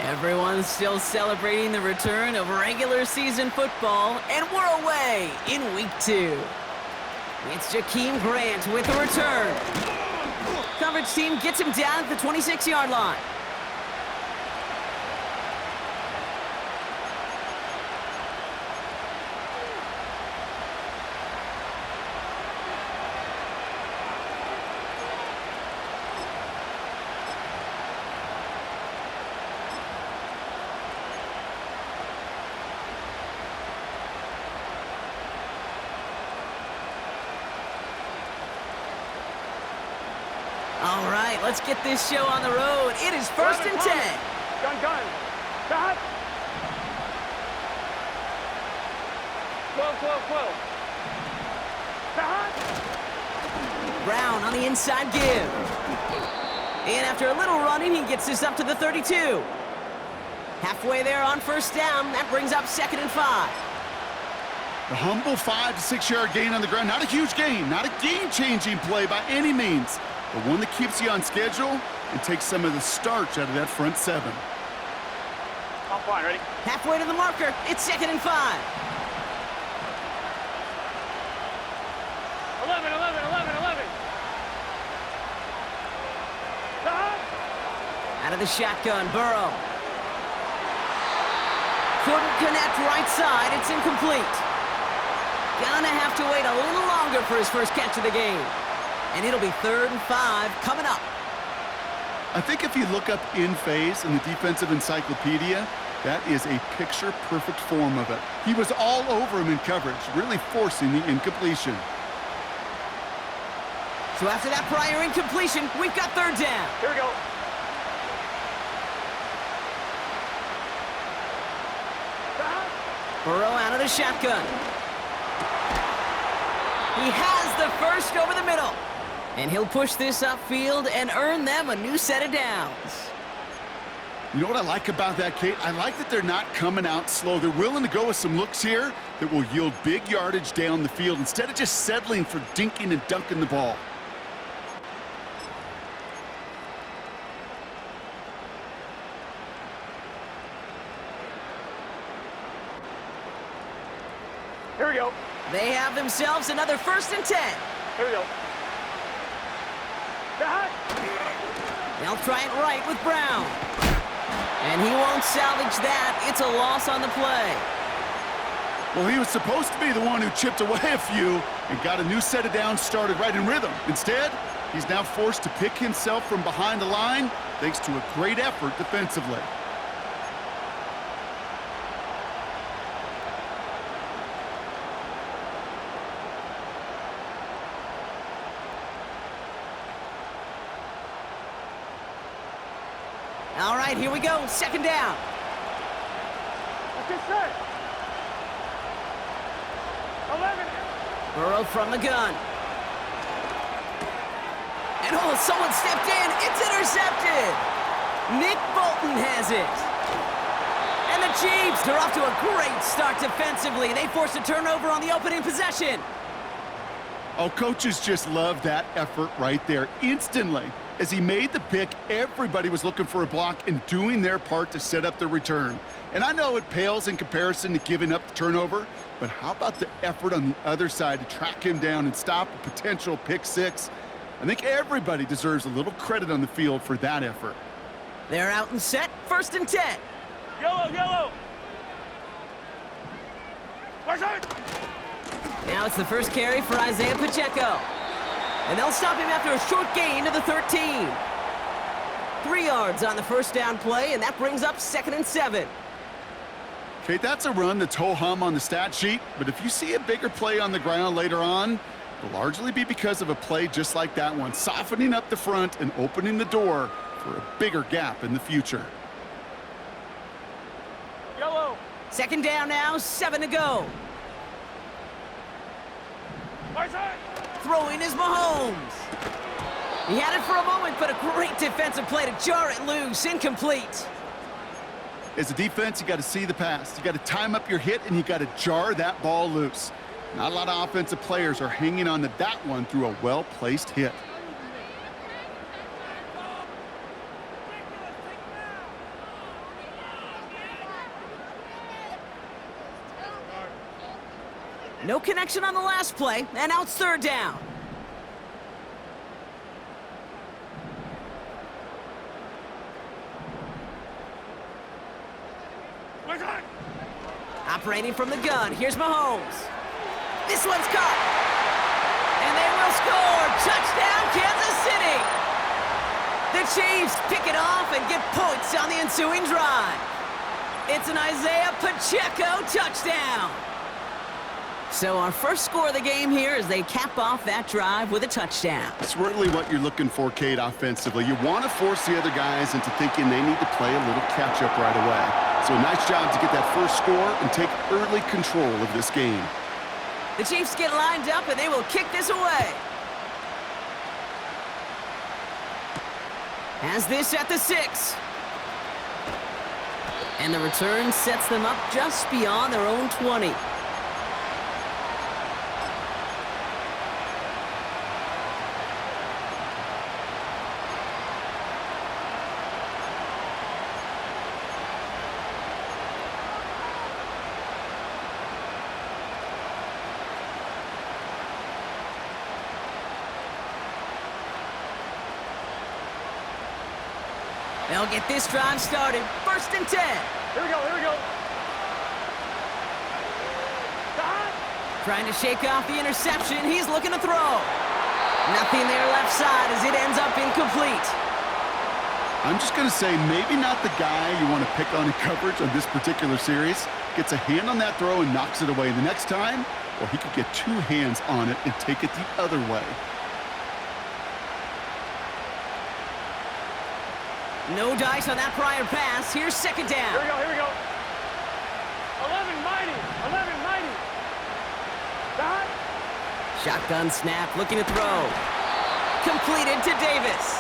Everyone's still celebrating the return of regular season football, and we're away in week 2. It's Jakeem Grant with the return. Coverage team gets him down at the 26-yard line. All right, let's get this show on the road. It is 1st and 10. Gun. Stop. 12. Stop. Brown on the inside give. And after a little running, he gets this up to the 32. Halfway there on 1st down. That brings up 2nd and 5. A humble 5 to 6 yard gain on the ground. Not a huge gain, not a game-changing play by any means, but one that keeps you on schedule and takes some of the starch out of that front 7. I'm fine, ready? Halfway to the marker. It's 2nd and 5. 11. Stop. Out of the shotgun, Burrow. Couldn't connect right side. It's incomplete. Gonna have to wait a little longer for his first catch of the game. And it'll be 3rd and 5 coming up. I think if you look up in phase in the defensive encyclopedia, that is a picture-perfect form of it. He was all over him in coverage, really forcing the incompletion. So after that prior incompletion, we've got 3rd down. Here we go. Stop. Burrow out of the shotgun. He has the first over the middle. And he'll push this upfield and earn them a new set of downs. You know what I like about that, Kate? I like that they're not coming out slow. They're willing to go with some looks here that will yield big yardage down the field instead of just settling for dinking and dunking the ball. Here we go. They have themselves another 1st and 10. Here we go. Stop. They'll try it right with Brown. And he won't salvage that. It's a loss on the play. Well, he was supposed to be the one who chipped away a few and got a new set of downs started right in rhythm. Instead, he's now forced to pick himself from behind the line thanks to a great effort defensively. All right, here we go. 2nd down. Let's get set. 11. Burrow from the gun. And someone stepped in. It's intercepted. Nick Bolton has it. And the Chiefs are off to a great start defensively. They forced a turnover on the opening possession. Oh, coaches just love that effort right there. Instantly, as he made the pick, everybody was looking for a block and doing their part to set up the return. And I know it pales in comparison to giving up the turnover, but how about the effort on the other side to track him down and stop a potential pick 6? I think everybody deserves a little credit on the field for that effort. They're out and set. 1st and 10. Yellow. Where's it? Now it's the first carry for Isaiah Pacheco. And they'll stop him after a short gain to the 13. 3 yards on the 1st down play, and that brings up 2nd and 7. Kate, that's a run that's ho-hum on the stat sheet, but if you see a bigger play on the ground later on, it'll largely be because of a play just like that one, softening up the front and opening the door for a bigger gap in the future. Yellow. 2nd down now, 7 to go. Where's it? Throwing is Mahomes. He had it for a moment, but a great defensive play to jar it loose. Incomplete. As a defense, you got to see the pass. You got to time up your hit, and you got to jar that ball loose. Not a lot of offensive players are hanging on to that one through a well-placed hit. No connection on the last play, and now it's third down. Operating from the gun, here's Mahomes. This one's caught. And they will score. Touchdown, Kansas City. The Chiefs pick it off and get points on the ensuing drive. It's an Isaiah Pacheco touchdown. So our first score of the game here as they cap off that drive with a touchdown. It's really what you're looking for, Kate, offensively. You want to force the other guys into thinking they need to play a little catch-up right away. So a nice job to get that first score and take early control of this game. The Chiefs get lined up and they will kick this away. Has this at the 6. And the return sets them up just beyond their own 20. They'll get this drive started. First and 10. Here we go, here we go. Trying to shake off the interception. He's looking to throw. Nothing there left side as it ends up incomplete. I'm just going to say maybe not the guy you want to pick on in coverage on this particular series. Gets a hand on that throw and knocks it away the next time, or he could get 2 hands on it and take it the other way. No dice on that prior pass. Here's second down. Here we go, here we go. 11 mighty, 11 mighty. Shotgun snap, looking to throw. Completed to Davis.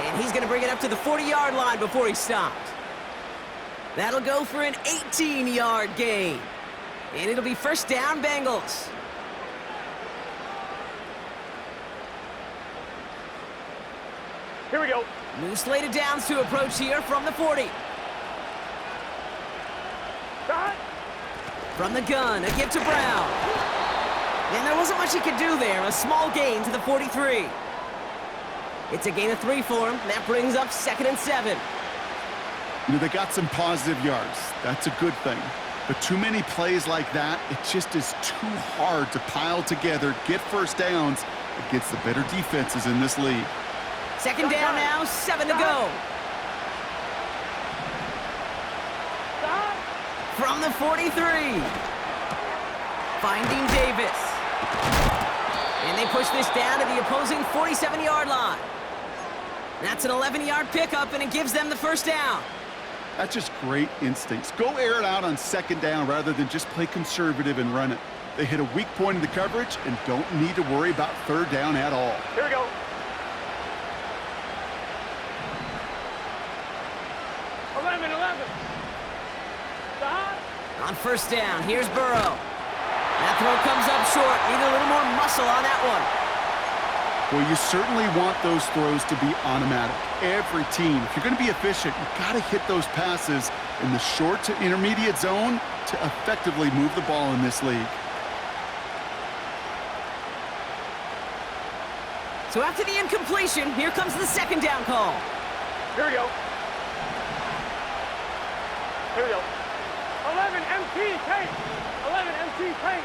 And he's going to bring it up to the 40-yard line before he stopped. That'll go for an 18-yard gain. And it'll be first down, Bengals. Here we go. New slate of downs to approach here from the 40. From the gun, a give to Brown. And there wasn't much he could do there. A small gain to the 43. It's a gain of 3 for him. That brings up second and 7. You know, they got some positive yards. That's a good thing. But too many plays like that, it just is too hard to pile together, get first downs against the better defenses in this league. Second down now, 7 to go. From the 43. Finding Davis. And they push this down to the opposing 47-yard line. That's an 11-yard pickup, and it gives them the first down. That's just great instincts. Go air it out on second down rather than just play conservative and run it. They hit a weak point in the coverage and don't need to worry about third down at all. Here we go. 11. On first down, here's Burrow. That throw comes up short. Need a little more muscle on that one. Well, you certainly want those throws to be automatic. Every team, if you're going to be efficient, you've got to hit those passes in the short to intermediate zone to effectively move the ball in this league. So after the incompletion, here comes the second down call. Here we go. Here we go. 11 MT tank. 11 MT tank.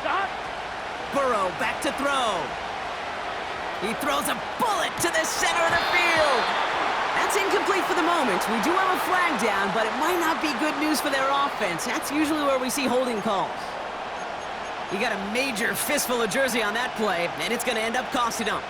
Stop. Burrow back to throw. He throws a bullet to the center of the field. That's incomplete for the moment. We do have a flag down, but it might not be good news for their offense. That's usually where we see holding calls. You got a major fistful of jersey on that play, and it's going to end up costing them.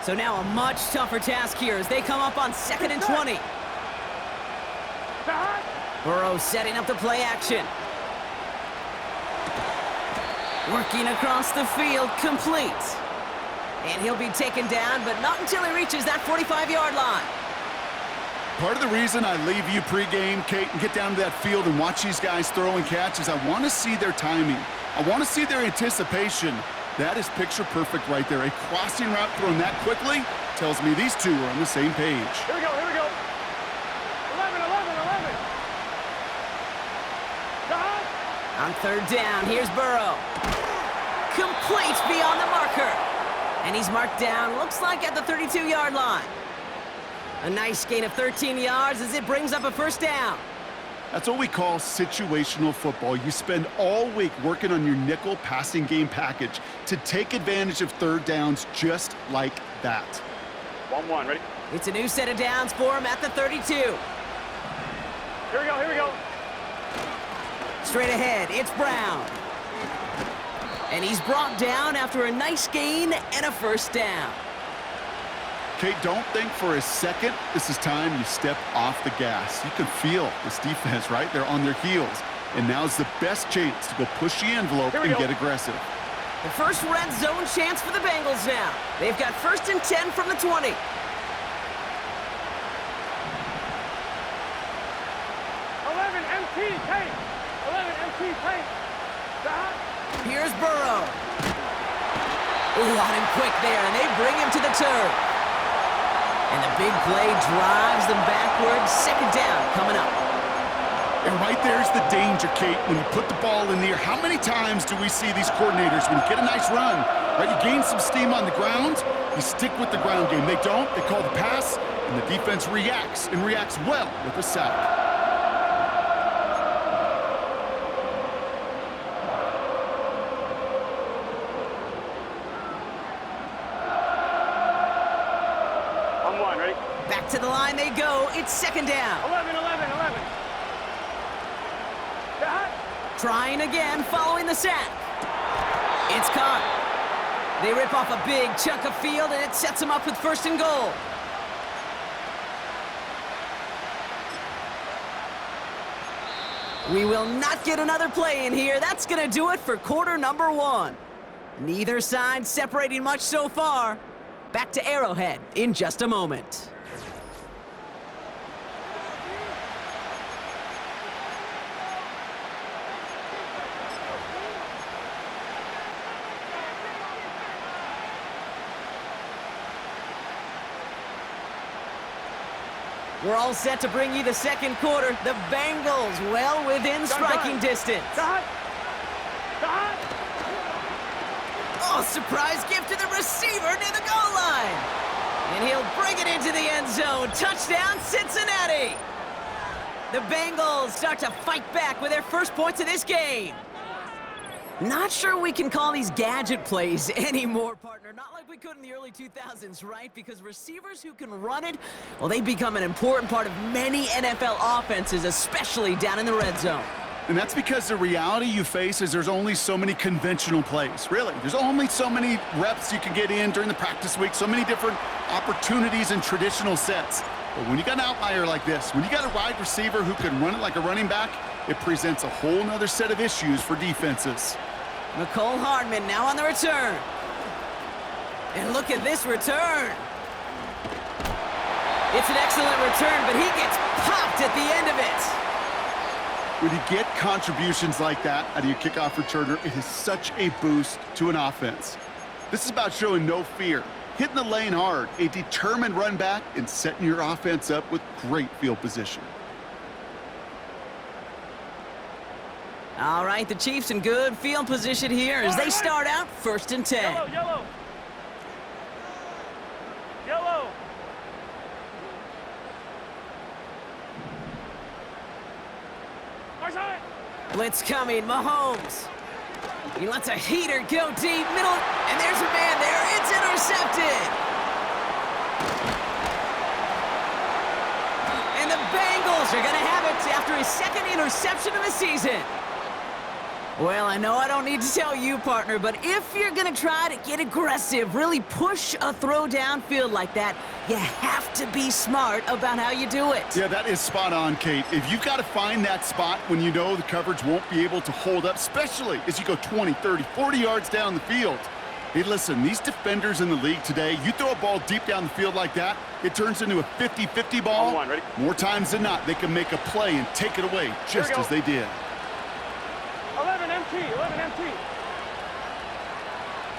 So now a much tougher task here as they come up on second and 20. Burrow setting up the play action. Working across the field, complete. And he'll be taken down, but not until he reaches that 45-yard line. Part of the reason I leave you pregame, Kate, and get down to that field and watch these guys throw and catch is I want to see their timing. I want to see their anticipation. That is picture perfect right there. A crossing route thrown that quickly tells me these two are on the same page. Here we go, here we go. 11, 11, 11. Stop. On third down, here's Burrow. Complete beyond the marker. And he's marked down, looks like at the 32-yard line. A nice gain of 13 yards as it brings up a first down. That's what we call situational football. You spend all week working on your nickel passing game package to take advantage of third downs just like that. 1-1, ready? It's a new set of downs for him at the 32. Here we go, here we go. Straight ahead, it's Brown. And he's brought down after a nice gain and a first down. Kate, don't think for a second this is time you step off the gas. You can feel this defense, right? They're on their heels. And now's the best chance to go push the envelope and get aggressive. The first red zone chance for the Bengals now. They've got 1st and 10 from the 20. 11 MT tape. 11 MT tape. Stop. Here's Burrow. Ooh, on him quick there, and they bring him to the turf. And the big play drives them backwards. 2nd down coming up. And right there's the danger, Kate, when you put the ball in the air. How many times do we see these coordinators, when you get a nice run, right, you gain some steam on the ground, you stick with the ground game. They don't, they call the pass, and the defense reacts, and reacts well with a sack. Back to the line they go. It's 2nd down. 11, 11, 11. Stop. Trying again following the sack. It's caught. They rip off a big chunk of field, and it sets them up with 1st and goal. We will not get another play in here. That's going to do it for quarter number 1. Neither side separating much so far. Back to Arrowhead in just a moment. We're all set to bring you the 2nd quarter. The Bengals well within striking distance. Stop. Stop. Oh, surprise gift to the receiver near the goal line. And he'll bring it into the end zone. Touchdown, Cincinnati. The Bengals start to fight back with their first points of this game. Not sure we can call these gadget plays anymore, partner. Not like we could in the early 2000s, right? Because receivers who can run it, well, they've become an important part of many NFL offenses, especially down in the red zone. And that's because the reality you face is there's only so many conventional plays, really. There's only so many reps you can get in during the practice week, so many different opportunities and traditional sets. But when you got an outlier like this, when you got a wide receiver who can run it like a running back, it presents a whole nother set of issues for defenses. McCole Hardman now on the return. And look at this return. It's an excellent return, but he gets popped at the end of it. When you get contributions like that out of your kickoff returner, it is such a boost to an offense. This is about showing no fear, hitting the lane hard, a determined run back, and setting your offense up with great field position. All right, the Chiefs in good field position here as they start out 1st and 10. Yellow, yellow. Yellow. Blitz coming, Mahomes. He lets a heater go deep, middle, and there's a man there. It's intercepted. And the Bengals are going to have it after his 2nd interception of the season. Well, I know I don't need to tell you, partner, but if you're going to try to get aggressive, really push a throw downfield like that, you have to be smart about how you do it. Yeah, that is spot on, Kate. If you've got to find that spot when you know the coverage won't be able to hold up, especially as you go 20, 30, 40 yards down the field, Hey, listen, these defenders in the league today, you throw a ball deep down the field like that, it turns into a 50-50 ball. On one, ready? More times than not, they can make a play and take it away, just as they did. 11 MT, 11 MT.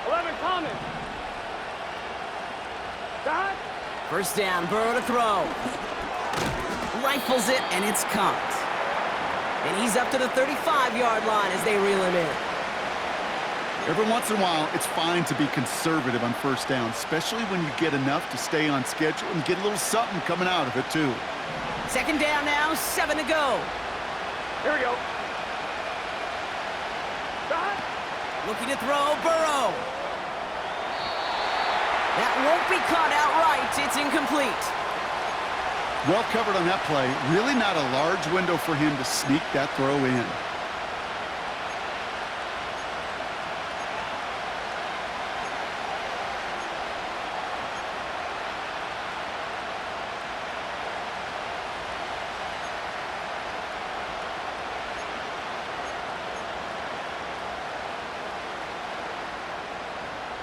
11 common. Dot. First down, Burrow to throw. Rifles it, and it's caught. And he's up to the 35-yard line as they reel him in. Every once in a while, it's fine to be conservative on first down, especially when you get enough to stay on schedule and get a little something coming out of it, too. Second down now, 7 to go. Here we go. Dot. Looking to throw, Burrow. That won't be caught outright. It's incomplete. Well covered on that play. Really not a large window for him to sneak that throw in.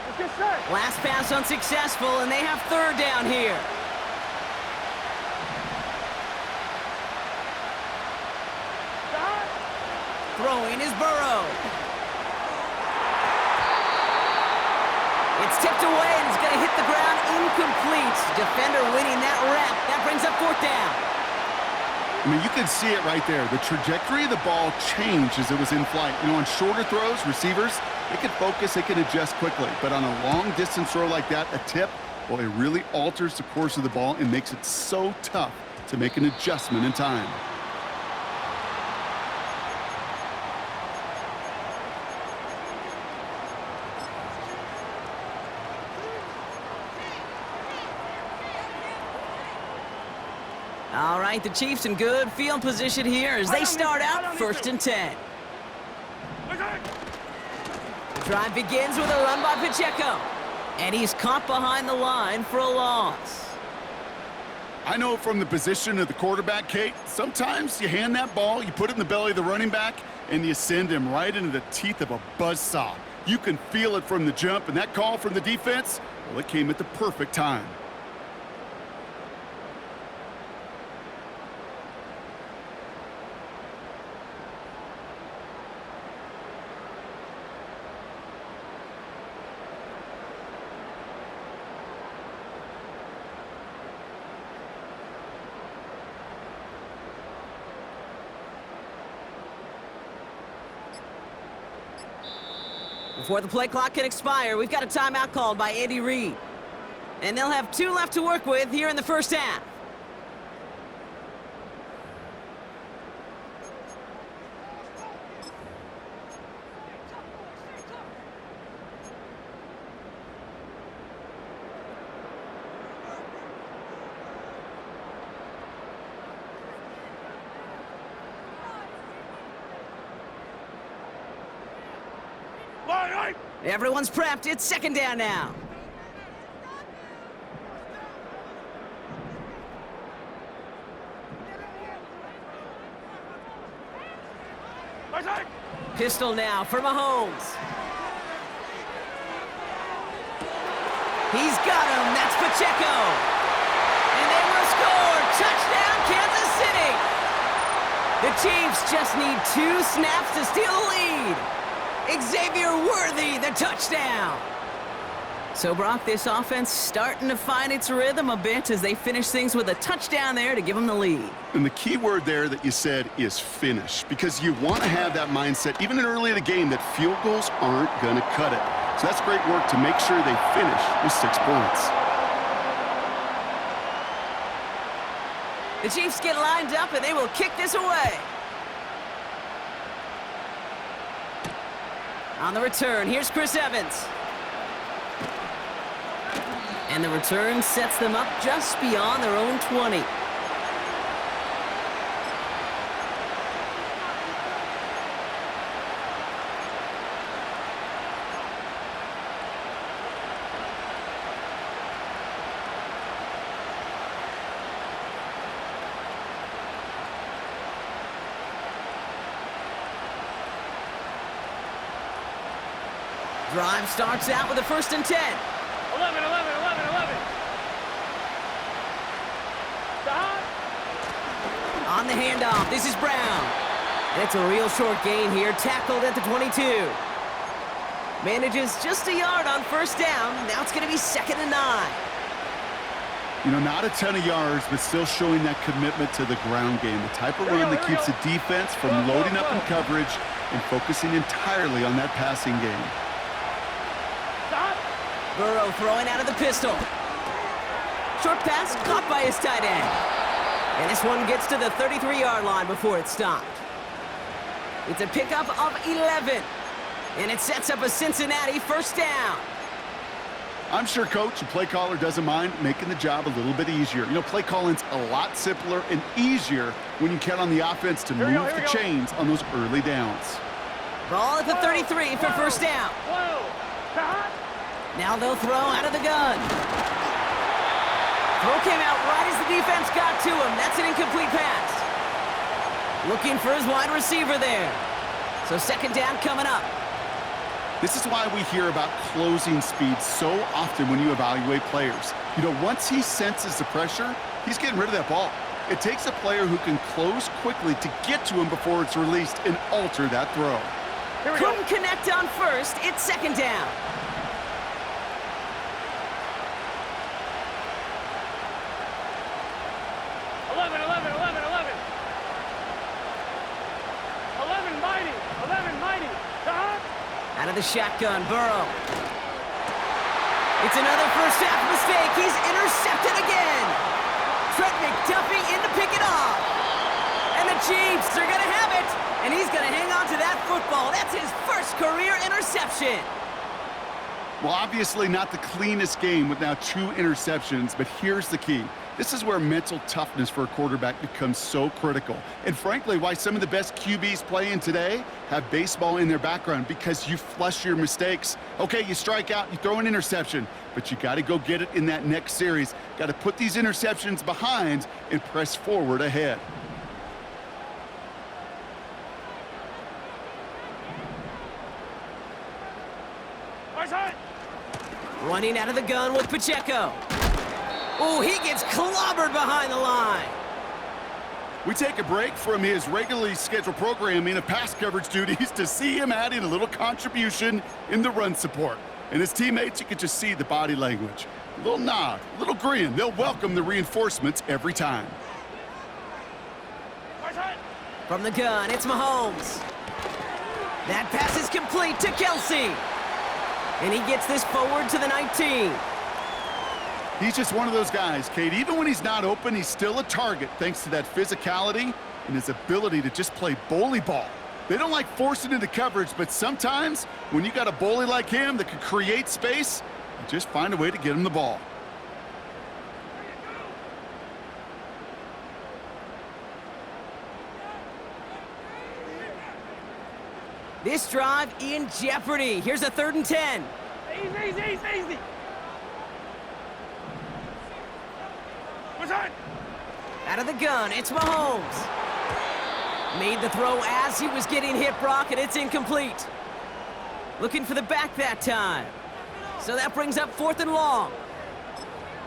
Let's get set. Last pass unsuccessful, and they have third down here. Dot. Throwing is Burrow. It's tipped away, and it's going to hit the ground incomplete. Defender winning that rep. That brings up fourth down. I mean, you can see it right there. The trajectory of the ball changed as it was in flight. You know, on shorter throws, receivers, they can focus, they can adjust quickly. But on a long-distance throw like that, a tip, well, it really alters the course of the ball and makes it so tough to make an adjustment in time. All right, the Chiefs in good field position here as they start out first and 10. The drive begins with a run by Pacheco. And he's caught behind the line for a loss. I know from the position of the quarterback, Kate, sometimes you hand that ball, you put it in the belly of the running back, and you send him right into the teeth of a buzzsaw. You can feel it from the jump, and that call from the defense, well, it came at the perfect time. Before the play clock can expire, we've got a timeout called by Andy Reid. And they'll have 2 left to work with here in the first half. Everyone's prepped. It's second down now. Pistol now for Mahomes. He's got him. That's Pacheco. And they will score. Touchdown, Kansas City. The Chiefs just need 2 snaps to steal the lead. Xavier Worthy, the touchdown. So, Brock, this offense starting to find its rhythm a bit as they finish things with a touchdown there to give them the lead. And the key word there that you said is finish, because you want to have that mindset, even early in the game, that field goals aren't going to cut it. So that's great work to make sure they finish with 6 points. The Chiefs get lined up, and they will kick this away. On the return, here's Chris Evans. And the return sets them up just beyond their own 20. Drive starts out with a 1st and 10. 11, 11, 11, 11. Stop. On the handoff, this is Brown. And it's a real short gain here, tackled at the 22. Manages just a yard on 1st down. Now it's going to be 2nd and 9. You know, not a ton of yards, but still showing that commitment to the ground game. The type of run that keeps the defense from loading up in coverage and focusing entirely on that passing game. Stop. Burrow throwing out of the pistol. Short pass caught by his tight end. And this one gets to the 33-yard line before it's stopped. It's a pickup of 11. And it sets up a Cincinnati 1st down. I'm sure coach and play caller doesn't mind making the job a little bit easier. You know, play calling's a lot simpler and easier when you count on the offense to move the chains on those early downs. Ball at the 33 for 1st down. Whoa. Stop. Now they'll throw out of the gun. Throw came out right as the defense got to him. That's an incomplete pass. Looking for his wide receiver there. So 2nd down coming up. This is why we hear about closing speed so often when you evaluate players. You know, once he senses the pressure, he's getting rid of that ball. It takes a player who can close quickly to get to him before it's released and alter that throw. Couldn't connect on 1st. It's 2nd down. Out of the shotgun, Burrow. It's another 1st half mistake. He's intercepted again. Trent McDuffie in to pick it off. And the Chiefs are going to have it. And he's going to hang on to that football. That's his 1st career interception. Well, obviously not the cleanest game with now 2 interceptions, but here's the key. This is where mental toughness for a quarterback becomes so critical. And frankly, why some of the best QBs playing today have baseball in their background, because you flush your mistakes. Okay, you strike out, you throw an interception, but you got to go get it in that next series. Got to put these interceptions behind and press forward ahead. Running out of the gun with Pacheco. Oh, he gets clobbered behind the line. We take a break from his regularly scheduled programming of pass coverage duties to see him adding a little contribution in the run support. And his teammates, you can just see the body language. A little nod, a little grin. They'll welcome the reinforcements every time. From the gun, it's Mahomes. That pass is complete to Kelsey. And he gets this forward to the 19. He's just one of those guys, Kate. Even when he's not open, he's still a target thanks to that physicality and his ability to just play bully ball. They don't like forcing into coverage, but sometimes when you got a bully like him that can create space, you just find a way to get him the ball. This drive in jeopardy. Here's a 3rd and 10. Easy. Out of the gun, it's Mahomes. Made the throw as he was getting hit, Brock, and it's incomplete. Looking for the back that time. So that brings up 4th and long.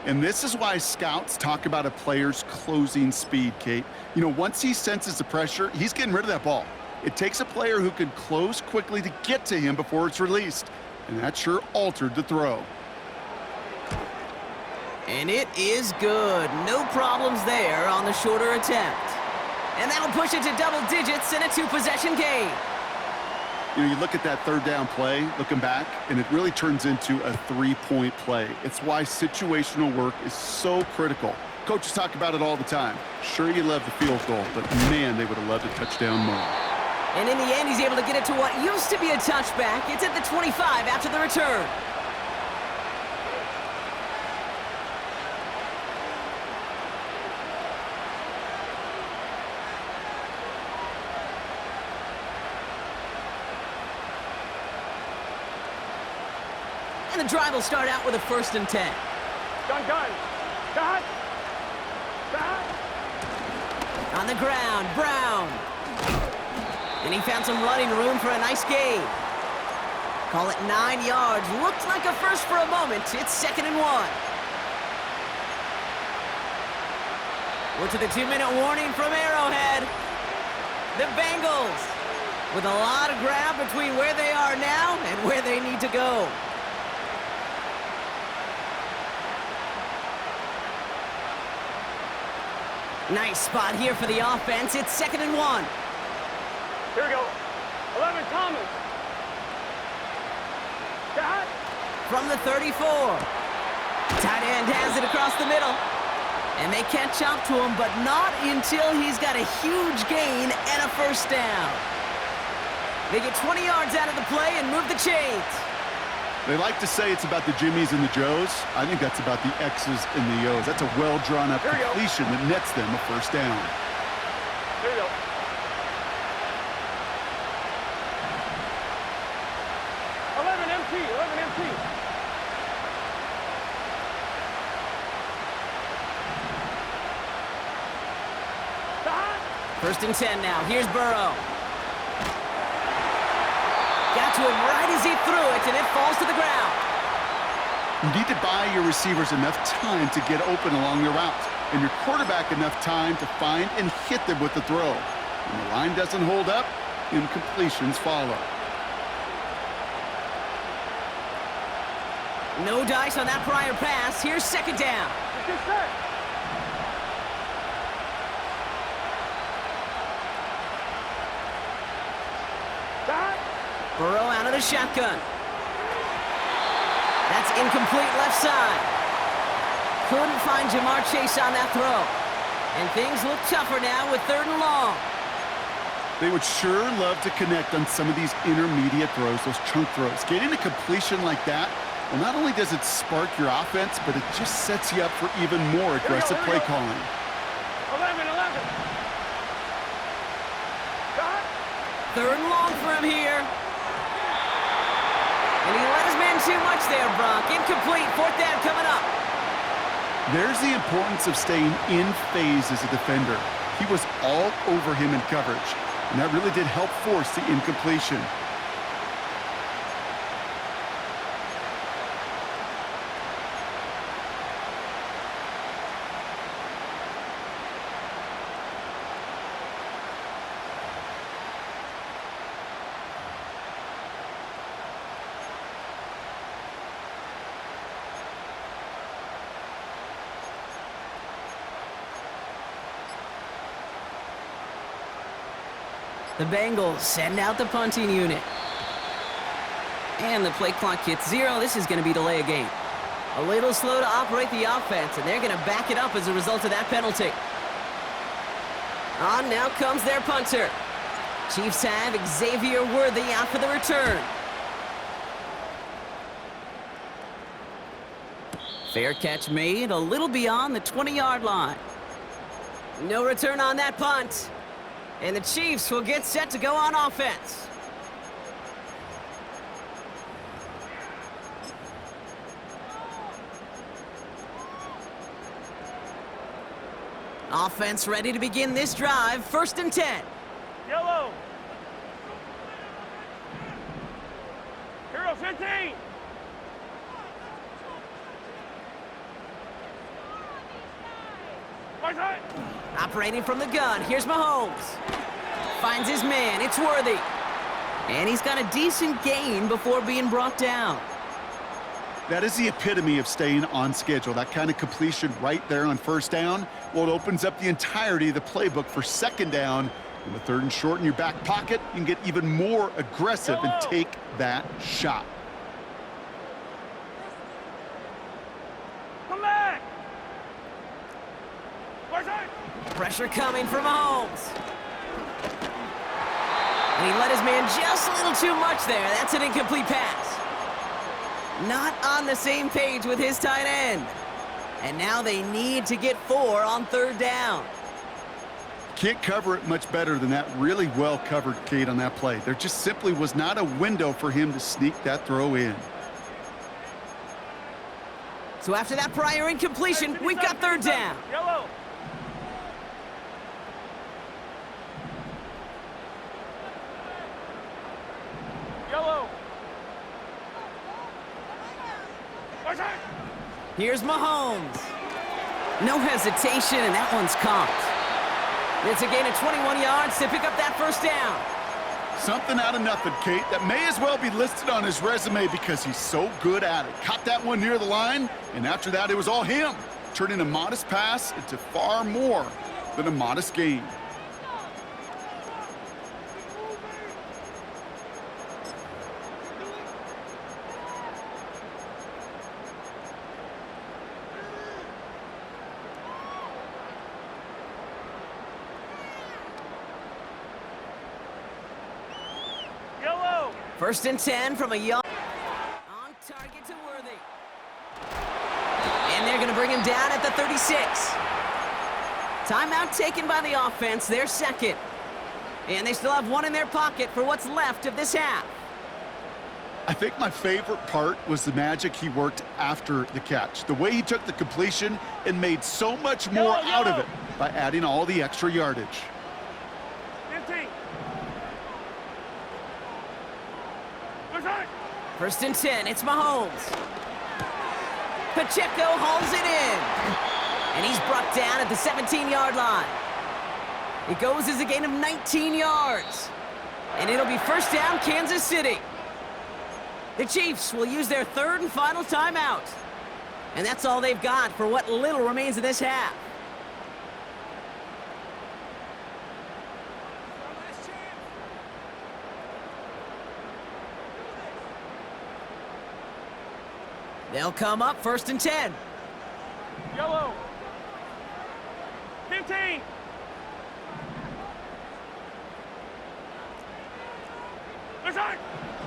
And this is why scouts talk about a player's closing speed, Kate. You know, once he senses the pressure, he's getting rid of that ball. It takes a player who can close quickly to get to him before it's released. And that sure altered the throw. And it is good. No problems there on the shorter attempt. And that'll push it to double digits in a 2-possession game. You know, you look at that 3rd down play, looking back, and it really turns into a 3-point play. It's why situational work is so critical. Coaches talk about it all the time. Sure, you love the field goal, but man, they would have loved a touchdown more. And in the end, he's able to get it to what used to be a touchback. It's at the 25 after the return. And the drive will start out with a 1st and 10. Gun. On the ground, Brown. And he found some running room for a nice gain. Call it 9 yards. Looked like a first for a moment. It's 2nd and 1. We're to the 2-minute warning from Arrowhead. The Bengals with a lot of ground between where they are now and where they need to go. Nice spot here for the offense. It's 2nd and 1. Here we go. 11, Thomas. Got. From the 34. Tight end has it across the middle. And they catch up to him, but not until he's got a huge gain and a first down. They get 20 yards out of the play and move the chains. They like to say it's about the Jimmies and the Joes. I think that's about the X's and the O's. That's a well-drawn-up completion that nets them a first down. There you go. 11 MT, 11 MT. First and 10 now. Here's Burrow. Got to him right as he threw it, and it falls to the ground. You need to buy your receivers enough time to get open along their routes, and your quarterback enough time to find and hit them with the throw. When the line doesn't hold up, incompletions follow. No dice on that prior pass. Here's 2nd down. Get set. Burrow out of the shotgun. That's incomplete left side. Couldn't find Jamar Chase on that throw. And things look tougher now with 3rd and long. They would sure love to connect on some of these intermediate throws, those chunk throws. Getting a completion like that, well, not only does it spark your offense, but it just sets you up for even more aggressive play calling. 11, 11. Got. 3rd and long for him here. And he let his man too much there, Brock. Incomplete. 4th down coming up. There's the importance of staying in phase as a defender. He was all over him in coverage, and that really did help force the incompletion. The Bengals send out the punting unit. And the play clock hits 0. This is going to be delay a game. A little slow to operate the offense, and they're going to back it up as a result of that penalty. On now comes their punter. Chiefs have Xavier Worthy out for the return. Fair catch made, a little beyond the 20-yard line. No return on that punt. And the Chiefs will get set to go on offense. Offense ready to begin this drive. 1st and 10. Yellow. Hero 15. Right side. Operating from the gun, here's Mahomes. Finds his man, it's Worthy. And he's got a decent gain before being brought down. That is the epitome of staying on schedule. That kind of completion right there on 1st down. Well, it opens up the entirety of the playbook for 2nd down. And with 3rd and short in your back pocket, you can get even more aggressive and take that shot. Come back. Right side. Pressure coming from Mahomes. And he let his man just a little too much there. That's an incomplete pass. Not on the same page with his tight end. And now they need to get 4 on 3rd down. Can't cover it much better than that really well-covered Kate on that play. There just simply was not a window for him to sneak that throw in. So after that prior incompletion, we've got 3rd down. Yellow. Yellow. Here's Mahomes. No hesitation, and that one's caught. It's a gain of 21 yards to pick up that first down. Something out of nothing, Kate, that may as well be listed on his resume because he's so good at it. Caught that one near the line, and after that, it was all him, turning a modest pass into far more than a modest gain. First and 10 from a young... On target to Worthy. And they're going to bring him down at the 36. Timeout taken by the offense, their second. And they still have one in their pocket for what's left of this half. I think my favorite part was the magic he worked after the catch. The way he took the completion and made so much more out of it by adding all the extra yardage. 15. First and 10, it's Mahomes. Pacheco hauls it in. And he's brought down at the 17-yard line. It goes as a gain of 19 yards. And it'll be first down, Kansas City. The Chiefs will use their third and final timeout. And that's all they've got for what little remains of this half. They'll come up first and 10. Yellow. 15.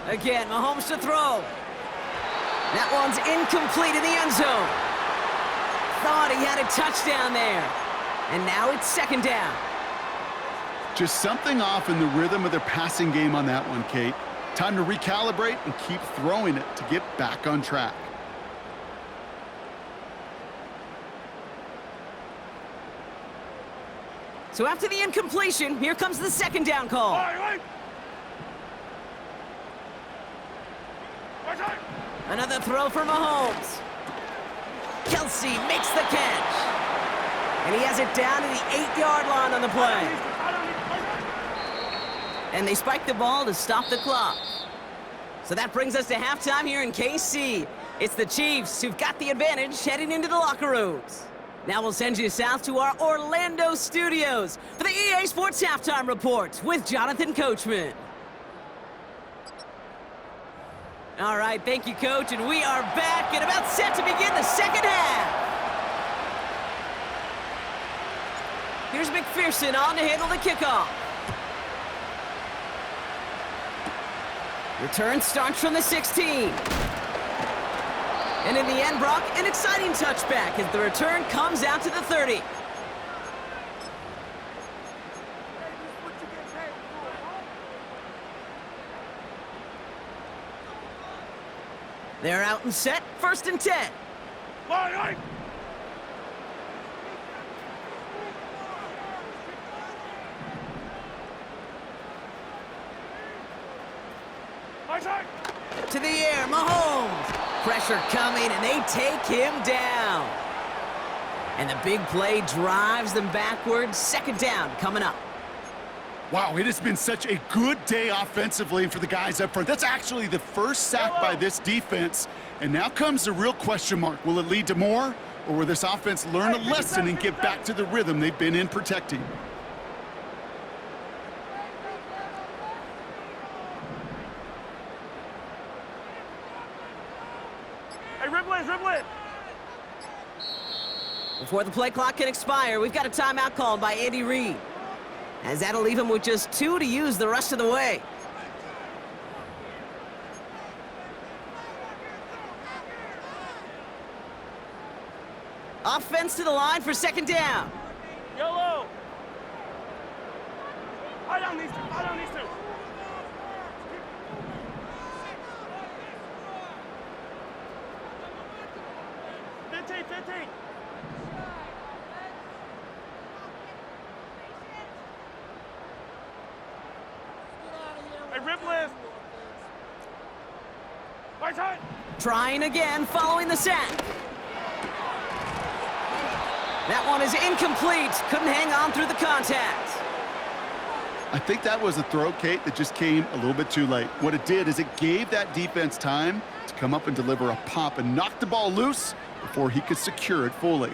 Again, Mahomes to throw. That one's incomplete in the end zone. Thought he had a touchdown there. And now it's second down. Just something off in the rhythm of their passing game on that one, Kate. Time to recalibrate and keep throwing it to get back on track. So after the incompletion, here comes the second down call. Another throw for Mahomes. Kelsey makes the catch. And he has it down to the 8-yard line on the play. And they spike the ball to stop the clock. So that brings us to halftime here in KC. It's the Chiefs who've got the advantage heading into the locker rooms. Now we'll send you south to our Orlando studios for the EA Sports Halftime Report with Jonathan Coachman. All right, thank you, Coach, and we are back and about set to begin the second half. Here's McPherson on to handle the kickoff. Return starts from the 16. And in the end, Brock, an exciting touchback as the return comes out to the 30. They're out and set, first and 10. Line. To the air, Mahomes. Pressure coming, and they take him down. And the big play drives them backwards. Second down coming up. Wow, it has been such a good day offensively for the guys up front. That's actually the first sack by this defense. And now comes the real question mark. Will it lead to more, or will this offense learn a lesson and get back to the rhythm they've been in protecting? Dribbling. Before the play clock can expire, we've got a timeout called by Andy Reid, as that'll leave him with just 2 to use the rest of the way. Offense to the line for second down. Yellow. High down these two. 15. Hey, rip list. Right side. Trying again, following the sack. That one is incomplete. Couldn't hang on through the contact. I think that was a throw, Kate, that just came a little bit too late. What it did is it gave that defense time to come up and deliver a pop and knock the ball loose before he could secure it fully.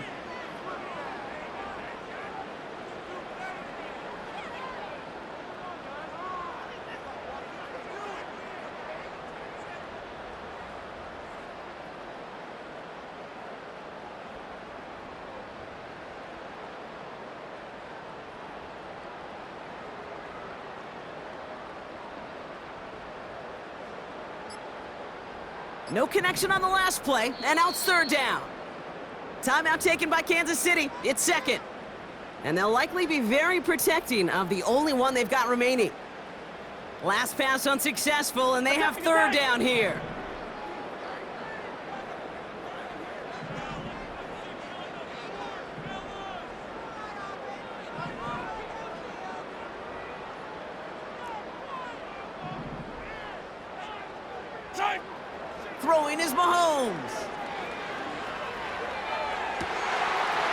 No connection on the last play, and now it's third down. Timeout taken by Kansas City. It's second. And they'll likely be very protecting of the only one they've got remaining. Last pass unsuccessful, and they have third down here. Throwing is Mahomes.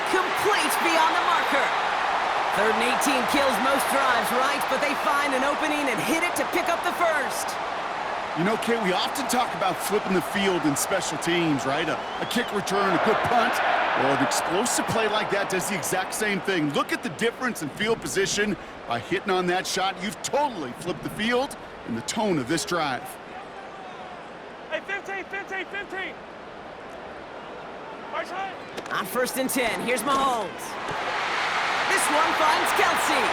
Complete beyond the marker. 3rd and 18 kills most drives, right? But they find an opening and hit it to pick up the first. You know, Kate, we often talk about flipping the field in special teams, right? A kick return, a good punt. Well, an explosive play like that does the exact same thing. Look at the difference in field position. By hitting on that shot, you've totally flipped the field and the tone of this drive. Hey, 15. Right side. On 1st and 10, here's Mahomes. This one finds Kelsey.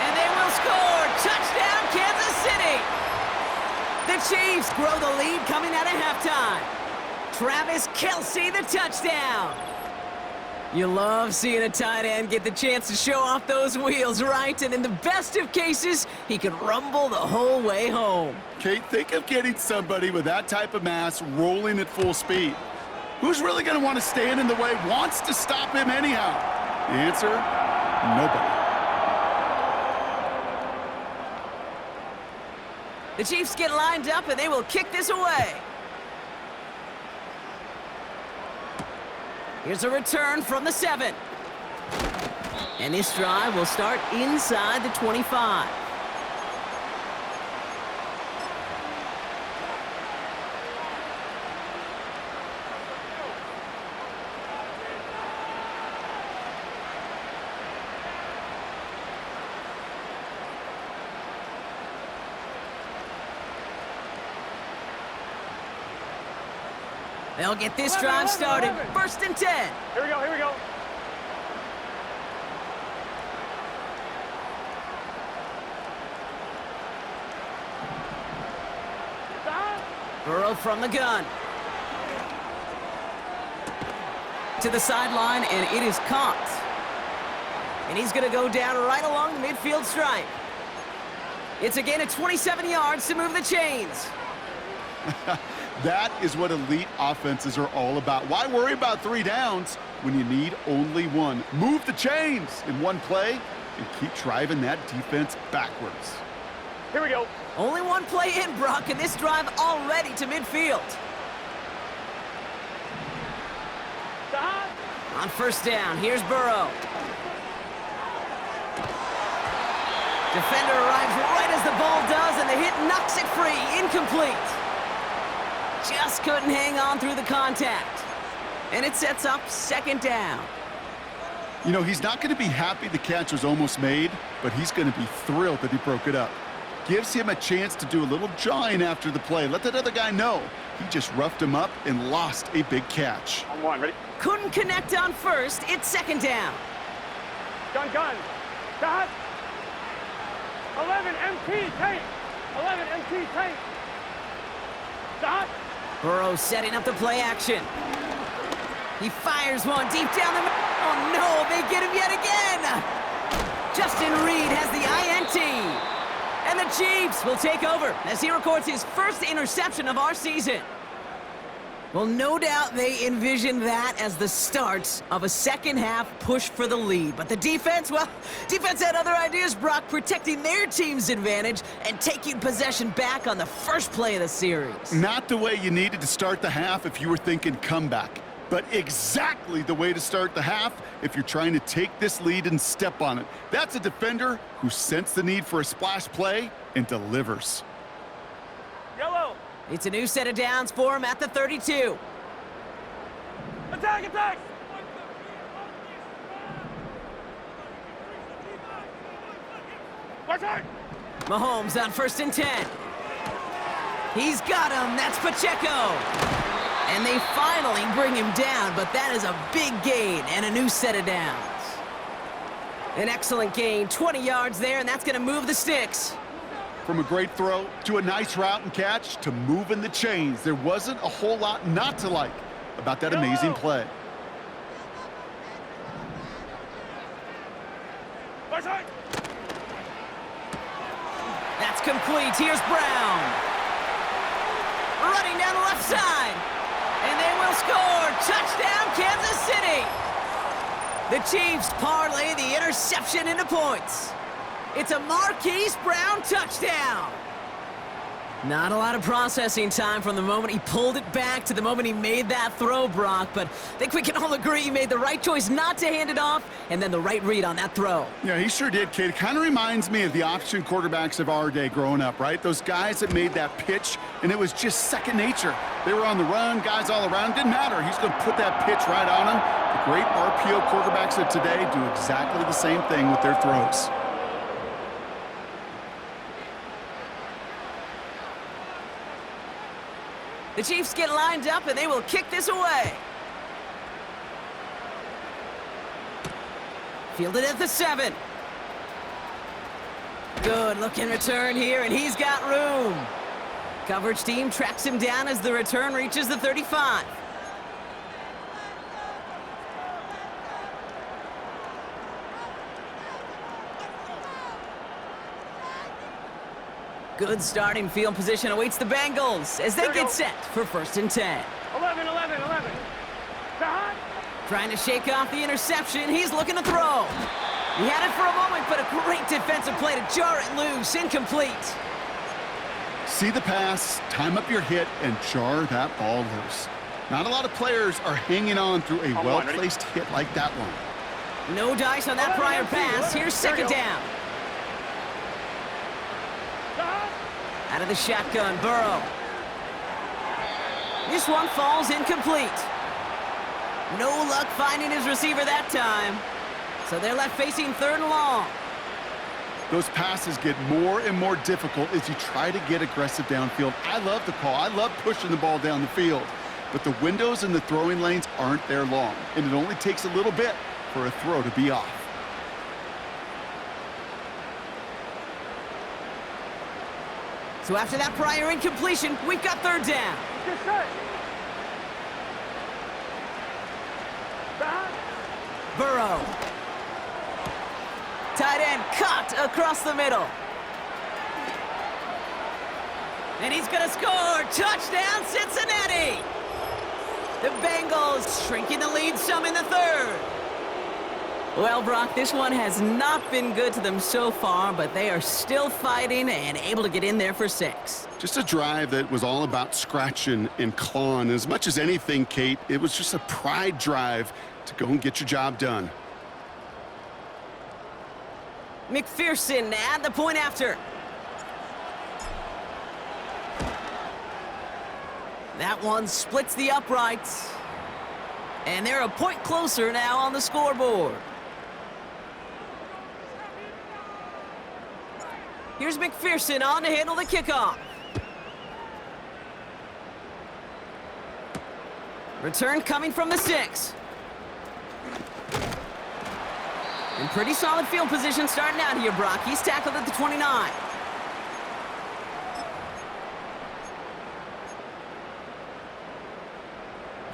And they will score. Touchdown, Kansas City. The Chiefs grow the lead coming out of halftime. Travis Kelsey, the touchdown. You love seeing a tight end get the chance to show off those wheels, right? And in the best of cases, he can rumble the whole way home. Kate, think of getting somebody with that type of mass rolling at full speed. Who's really going to want to stand in the way, wants to stop him anyhow? The answer, nobody. The Chiefs get lined up, and they will kick this away. Here's a return from the 7. And this drive will start inside the 25. They'll get this drive started. 1st and 10. Here we go. Burrow from the gun. To the sideline, and it is caught. And he's going to go down right along the midfield stripe. It's a gain of 27 yards to move the chains. That is what elite offenses are all about. Why worry about 3 downs when you need only 1? Move the chains in one play and keep driving that defense backwards. Here we go. Only 1 play in, Brock, and this drive already to midfield. On 1st down, here's Burrow. Defender arrives right as the ball does, and the hit knocks it free. Incomplete. Just couldn't hang on through the contact. And it sets up 2nd down. You know, he's not going to be happy the catch was almost made, but he's going to be thrilled that he broke it up. Gives him a chance to do a little jawing after the play. Let that other guy know he just roughed him up and lost a big catch. On 1, ready? Couldn't connect on 1st. It's 2nd down. Gun. Dot. 11 MT tape. 11 MT tape. Dot. Burrow setting up the play action. He fires one deep down the middle. Oh no, they get him yet again. Justin Reed has the INT. And the Chiefs will take over as he records his 1st interception of our season. Well, no doubt they envisioned that as the start of a second-half push for the lead. But the defense, well, defense had other ideas, Brock, protecting their team's advantage and taking possession back on the first play of the series. Not the way you needed to start the half if you were thinking comeback, but exactly the way to start the half if you're trying to take this lead and step on it. That's a defender who sensed the need for a splash play and delivers. Yellow. It's a new set of downs for him at the 32. Attack, attack. Watch out. Mahomes on 1st and 10. He's got him. That's Pacheco. And they finally bring him down, but that is a big gain and a new set of downs. An excellent gain, 20 yards there, and that's going to move the sticks. From a great throw to a nice route and catch to moving the chains, there wasn't a whole lot not to like about that amazing play. Watch out. That's complete. Here's Brown. Running down the left side. And they will score. Touchdown, Kansas City. The Chiefs parlay the interception into points. It's a Marquise Brown touchdown. Not a lot of processing time from the moment he pulled it back to the moment he made that throw, Brock, but I think we can all agree he made the right choice not to hand it off and then the right read on that throw. Yeah, he sure did, kid. Kind of reminds me of the option quarterbacks of our day growing up, right? Those guys that made that pitch, and it was just second nature. They were on the run, guys all around. Didn't matter. He's going to put that pitch right on him. The great RPO quarterbacks of today do exactly the same thing with their throws. The Chiefs get lined up, and they will kick this away. Fielded at the 7. Good looking return here, and he's got room. Coverage team tracks him down as the return reaches the 35. Good starting field position awaits the Bengals as they get set for 1st and 10. 11, 11, 11. Behind. Trying to shake off the interception. He's looking to throw. He had it for a moment, but a great defensive play to jar it loose. Incomplete. See the pass, time up your hit, and jar that ball loose. Not a lot of players are hanging on through a well-placed hit like that one. No dice on that prior pass. Here's 2nd down. Out of the shotgun, Burrow. This one falls incomplete. No luck finding his receiver that time. So they're left facing 3rd and long. Those passes get more and more difficult as you try to get aggressive downfield. I love the call. I love pushing the ball down the field. But the windows in the throwing lanes aren't there long, and it only takes a little bit for a throw to be off. So after that prior incompletion, we've got 3rd down. Get set. Behind. Burrow. Tight end cut across the middle. And he's going to score. Touchdown, Cincinnati. The Bengals shrinking the lead some in the 3rd. Well, Brock, this one has not been good to them so far, but they are still fighting and able to get in there for 6. Just a drive that was all about scratching and clawing. As much as anything, Kate, it was just a pride drive to go and get your job done. McPherson at the point after. That one splits the uprights. And they're a point closer now on the scoreboard. Here's McPherson on to handle the kickoff. Return coming from the 6. In pretty solid field position starting out here, Brock. He's tackled at the 29.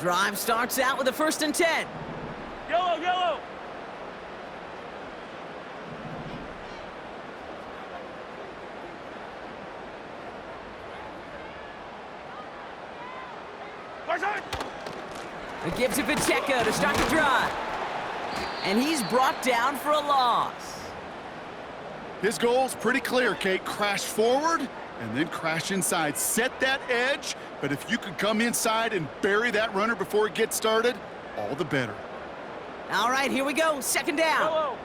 Drive starts out with a 1st and 10. Yellow, yellow. A give to Pacheco to start the drive. And he's brought down for a loss. His goal's pretty clear, Kate. Crash forward and then crash inside. Set that edge, but if you could come inside and bury that runner before it gets started, all the better. All right, here we go. Second down. Hello.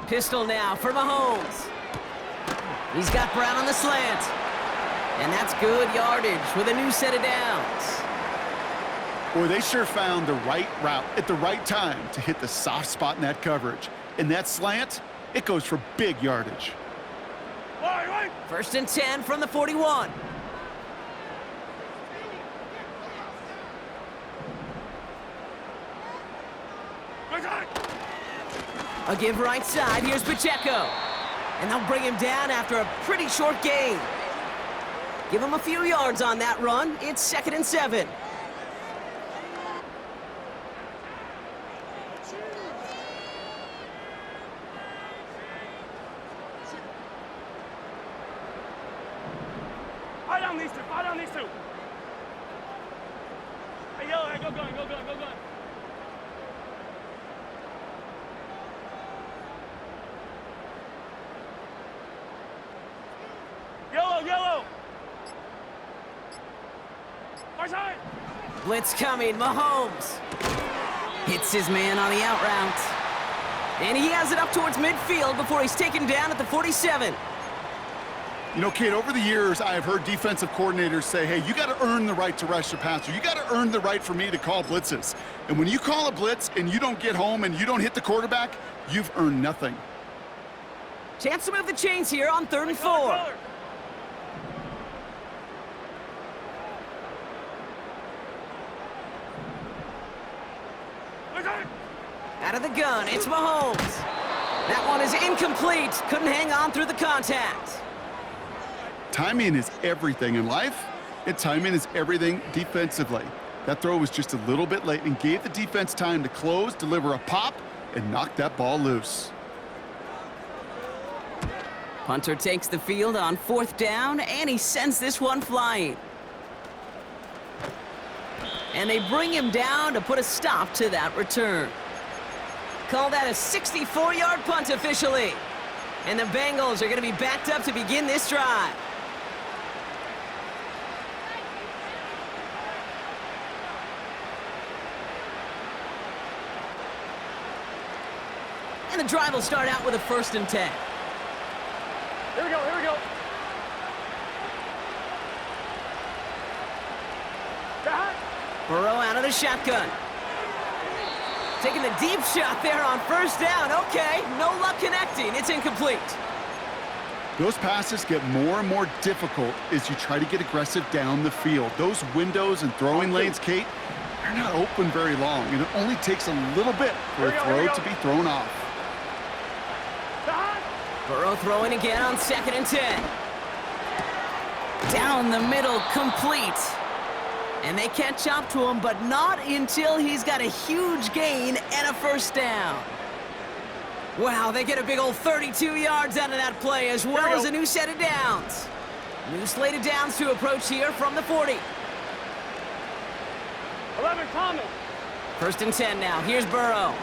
Pistol now for Mahomes. He's got Brown on the slant. And that's good yardage with a new set of downs. Boy, they sure found the right route at the right time to hit the soft spot in that coverage. And that slant, it goes for big yardage. First and 10 from the 41. A give right side. Here's Pacheco. And they'll bring him down after a pretty short gain. Give him a few yards on that run. It's 2nd and 7. Fight on these two. Fight on these two. Hey, yellow, hey, go gun, go gun, go gun. Yellow, yellow. Far side. Blitz coming. Mahomes hits his man on the out route. And he has it up towards midfield before he's taken down at the 47. You know, Kate, over the years, I have heard defensive coordinators say, hey, you got to earn the right to rush the passer. You got to earn the right for me to call blitzes. And when you call a blitz and you don't get home and you don't hit the quarterback, you've earned nothing. Chance to move the chains here on 3rd and 4. Out of the gun, it's Mahomes. That one is incomplete. Couldn't hang on through the contact. Timing is everything in life, and timing is everything defensively. That throw was just a little bit late and gave the defense time to close, deliver a pop, and knock that ball loose. Punter takes the field on 4th down, and he sends this one flying. And they bring him down to put a stop to that return. Call that a 64-yard punt officially. And the Bengals are going to be backed up to begin this drive. And the drive will start out with a 1st and 10. Here we go, here we go. Burrow out of the shotgun. Taking the deep shot there on 1st down. Okay, no luck connecting. It's incomplete. Those passes get more and more difficult as you try to get aggressive down the field. Those windows and throwing lanes, Kate, they're not open very long, and it only takes a little bit for a throw to be thrown off. Burrow throwing again on 2nd and 10. Down the middle, complete. And they catch up to him, but not until he's got a huge gain and a 1st down. Wow, they get a big old 32 yards out of that play, as well as a new set of downs. New slate of downs to approach here from the 40. 11, Thomas. 1st and 10 now. Here's Burrow.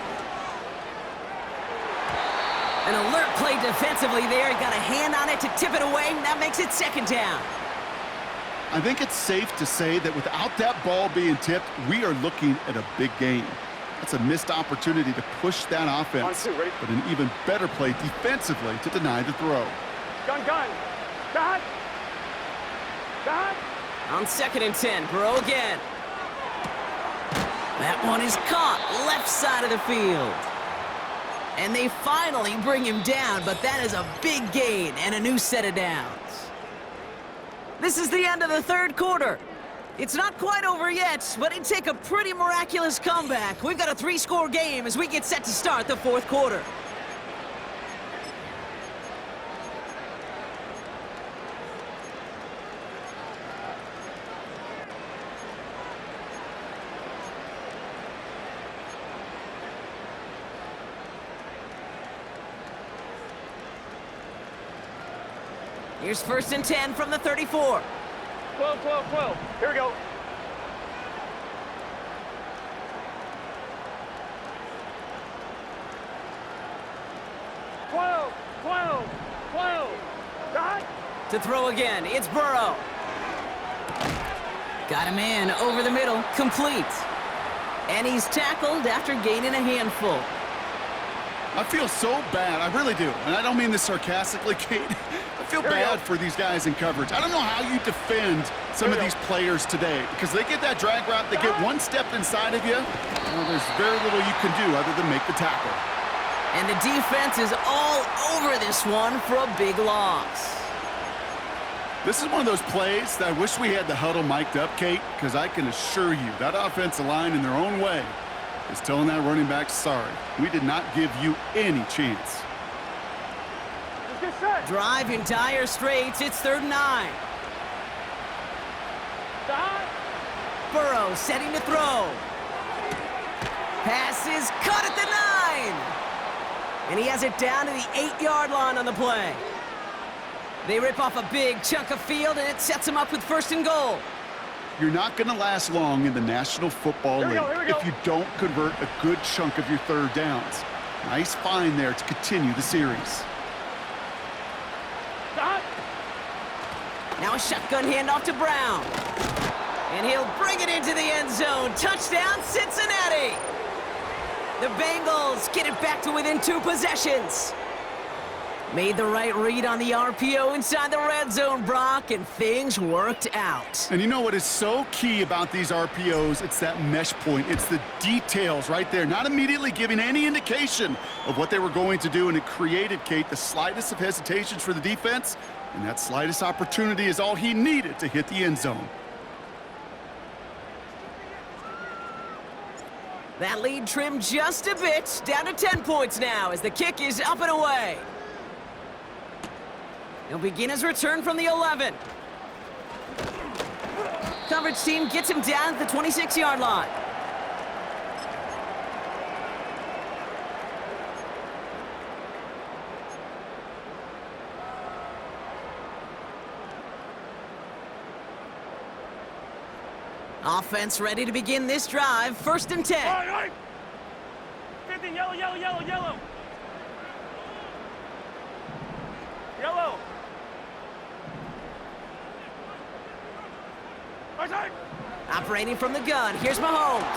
An alert play defensively there. He got a hand on it to tip it away, and that makes it 2nd down. I think it's safe to say that without that ball being tipped, we are looking at a big game. That's a missed opportunity to push that offense, but an even better play defensively to deny the throw. Gun, gun. Gun. Gun. On 2nd and 10, Burrow again. That one is caught left side of the field. And they finally bring him down, but that is a big gain and a new set of downs. This is the end of the 3rd quarter. It's not quite over yet, but it'd take a pretty miraculous comeback. We've got a 3-score game as we get set to start the 4th quarter. Here's 1st and 10 from the 34. 12, 12, 12. Here we go. To throw again, it's Burrow. Got him in, over the middle, complete. And he's tackled after gaining a handful. I feel so bad, I really do. And I don't mean this sarcastically, Kate. I feel bad for these guys in coverage. I don't know how you defend some of these players today because they get that drag route, they get one step inside of you. Well, there's very little you can do other than make the tackle. And the defense is all over this one for a big loss. This is one of those plays that I wish we had the huddle mic'd up, Kate, because I can assure you that offensive line in their own way is telling that running back, sorry, we did not give you any chance. Drive in dire straits, it's 3rd and 9. Burrow setting to throw. Pass is caught at the 9. And he has it down to the 8-yard line on the play. They rip off a big chunk of field, and it sets them up with 1st and goal. You're not going to last long in the National Football League if you don't convert a good chunk of your 3rd downs. Nice find there to continue the series. Now a shotgun handoff to Brown. And he'll bring it into the end zone. Touchdown, Cincinnati! The Bengals get it back to within 2 possessions. Made the right read on the RPO inside the red zone, Brock, and things worked out. And you know what is so key about these RPOs? It's that mesh point. It's the details right there, not immediately giving any indication of what they were going to do, and it created, Kate, the slightest of hesitations for the defense, and that slightest opportunity is all he needed to hit the end zone. That lead trimmed just a bit, down to 10 points now as the kick is up and away. He'll begin his return from the 11. Coverage team gets him down at the 26-yard line. Offense ready to begin this drive. 1st and 10. All right. 50, yellow, yellow, yellow, yellow. Yellow. Operating from the gun, here's Mahomes.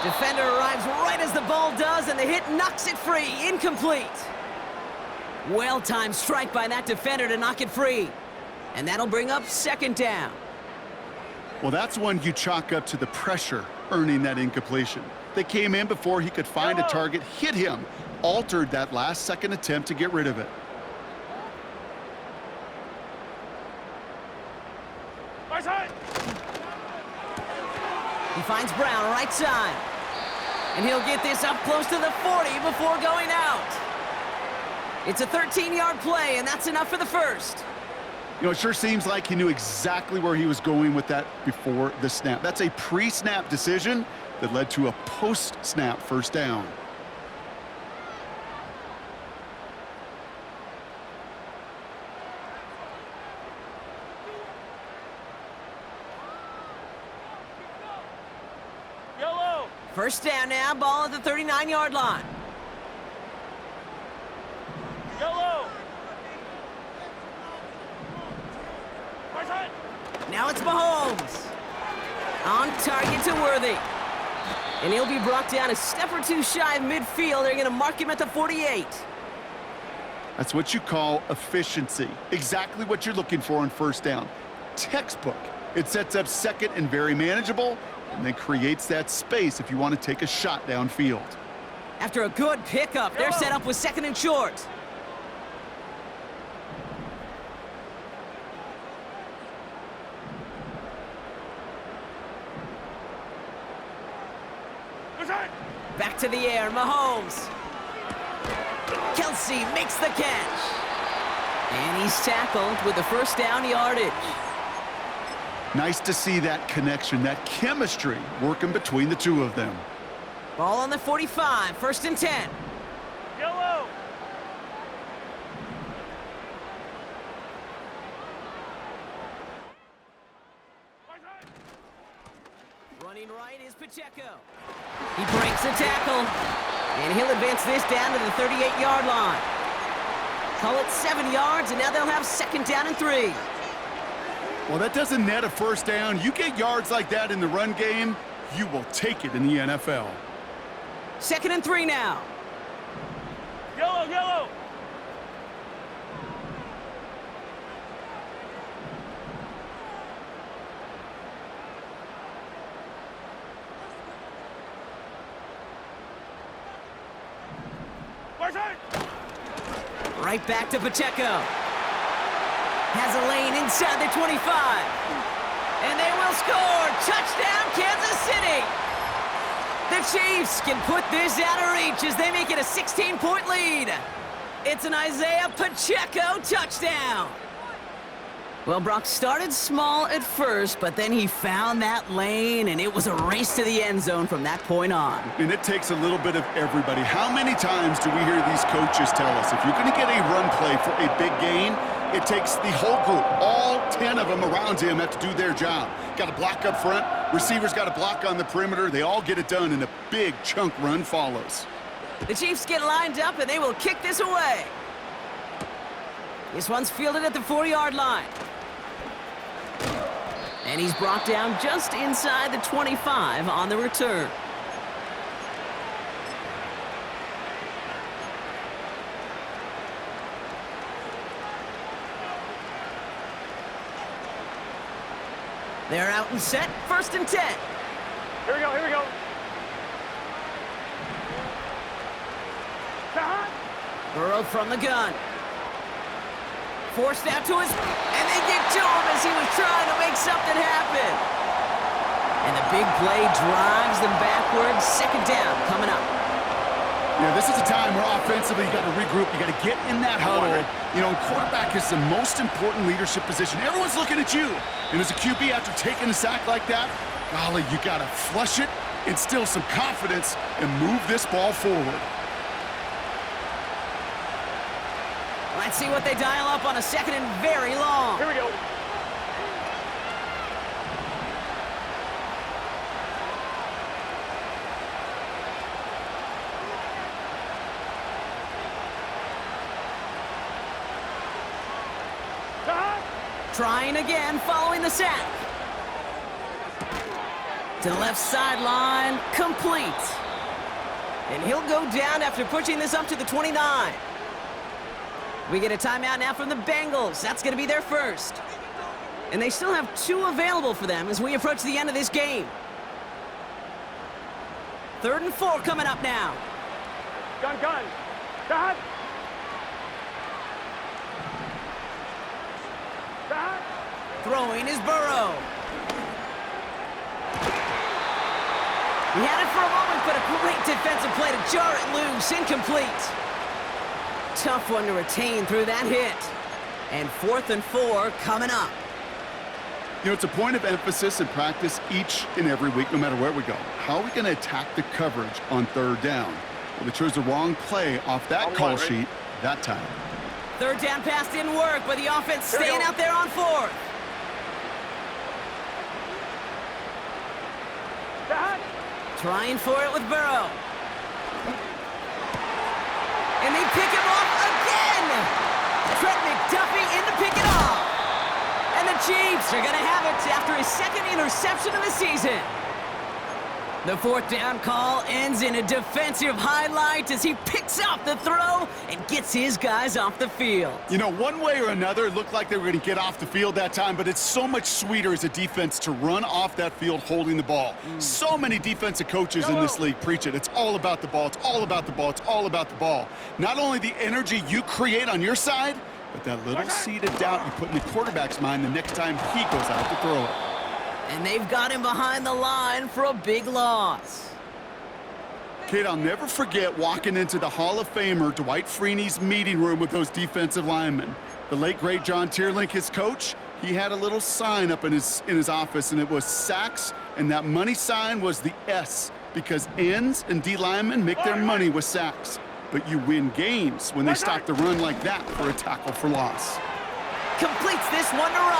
Defender arrives right as the ball does, and the hit knocks it free, incomplete. Well-timed strike by that defender to knock it free. And that'll bring up 2nd down. Well, that's one you chalk up to the pressure earning that incompletion. They came in before he could find a target, hit him, altered that last-second attempt to get rid of it. He finds Brown right side. And he'll get this up close to the 40 before going out. It's a 13-yard play, and that's enough for the 1st. You know, it sure seems like he knew exactly where he was going with that before the snap. That's a pre-snap decision that led to a post-snap 1st down. Yellow. 1st down now, ball at the 39-yard line. Yellow. Now it's Mahomes. On target to Worthy. And he'll be brought down a step or 2 shy of midfield. They're going to mark him at the 48. That's what you call efficiency. Exactly what you're looking for on 1st down. Textbook. It sets up 2nd and very manageable, and then creates that space if you want to take a shot downfield. After a good pickup, they're set up with 2nd and short. Back to the air, Mahomes. Kelsey makes the catch. And he's tackled with the 1st down yardage. Nice to see that connection, that chemistry working between the two of them. Ball on the 45, 1st and 10. Yellow. Running right is Pacheco. He breaks the tackle, and he'll advance this down to the 38-yard line. Call it 7 yards, and now they'll have 2nd down and 3. Well, that doesn't net a first down. You get yards like that in the run game, you will take it in the NFL. 2nd and 3 now. Yellow, yellow. Right back to Pacheco. Has a lane inside the 25. And they will score. Touchdown, Kansas City. The Chiefs can put this out of reach as they make it a 16-point lead. It's an Isaiah Pacheco touchdown. Well, Brock started small at first, but then he found that lane, and it was a race to the end zone from that point on. And it takes a little bit of everybody. How many times do we hear these coaches tell us, if you're going to get a run play for a big gain, it takes the whole group, all 10 of them around him have to do their job. Got to block up front, receivers got to block on the perimeter. They all get it done, and a big chunk run follows. The Chiefs get lined up, and they will kick this away. This one's fielded at the 4-yard line. And he's brought down just inside the 25 on the return. They're out and set, 1st and 10. Here we go, here we go. Burrow from the gun. Forced out to his, and they get to him as he was trying to make something happen. And the big play drives them backwards. 2nd down coming up. Yeah, this is a time where offensively you got to regroup. You got to get in that huddle. You know, quarterback is the most important leadership position. Everyone's looking at you. And as a QB, after taking a sack like that, golly, you got to flush it, instill some confidence, and move this ball forward. Let's see what they dial up on a 2nd and very long. Here we go. Trying again following the sack. To the left sideline, complete. And he'll go down after pushing this up to the 29. We get a timeout now from the Bengals. That's going to be their first. And they still have 2 available for them as we approach the end of this game. 3rd and 4 coming up now. Gun, gun. Gun. Gun. Throwing is Burrow. He had it for a moment, but a great defensive play to jar it loose. Incomplete. Tough one to retain through that hit. And 4th and 4 coming up. You know, it's a point of emphasis in practice each and every week, no matter where we go. How are we going to attack the coverage on 3rd down? Well, they chose the wrong play off that call sheet that time. 3rd down pass didn't work, but the offense staying out there on 4th. Trying for it with Burrow. And they pick him off again! Trent McDuffie in to pick it off. And the Chiefs are going to have it after his 2nd interception of the season. The 4th down call ends in a defensive highlight as he picks up the throw and gets his guys off the field. You know, one way or another, it looked like they were going to get off the field that time, but it's so much sweeter as a defense to run off that field holding the ball. So many defensive coaches in this league preach it. It's all about the ball. It's all about the ball. It's all about the ball. Not only the energy you create on your side, but that little seed of doubt you put in the quarterback's mind the next time he goes out to throw it. And they've got him behind the line for a big loss. Kid, I'll never forget walking into the Hall of Famer Dwight Freeney's meeting room with those defensive linemen. The late, great John Tierlink, his coach, he had a little sign up in his office, and it was sacks, and that money sign was the S, because ends and D linemen make their money with sacks. But you win games when they stop the run like that for a tackle for loss. Completes this one to right.